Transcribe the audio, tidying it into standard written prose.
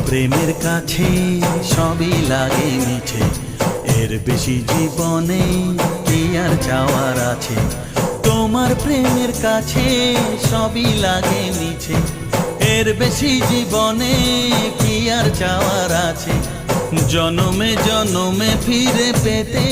প্রেমের কাছে সবই লাগে মিছে, এর বেশি জীবনে কি আর চাওয়ার আছে। তোমার প্রেমের কাছে সবই লাগে মিছে, এর বেশি জীবনে কি আর চাওয়ার আছে। জনমে জনমে ফিরে পেতে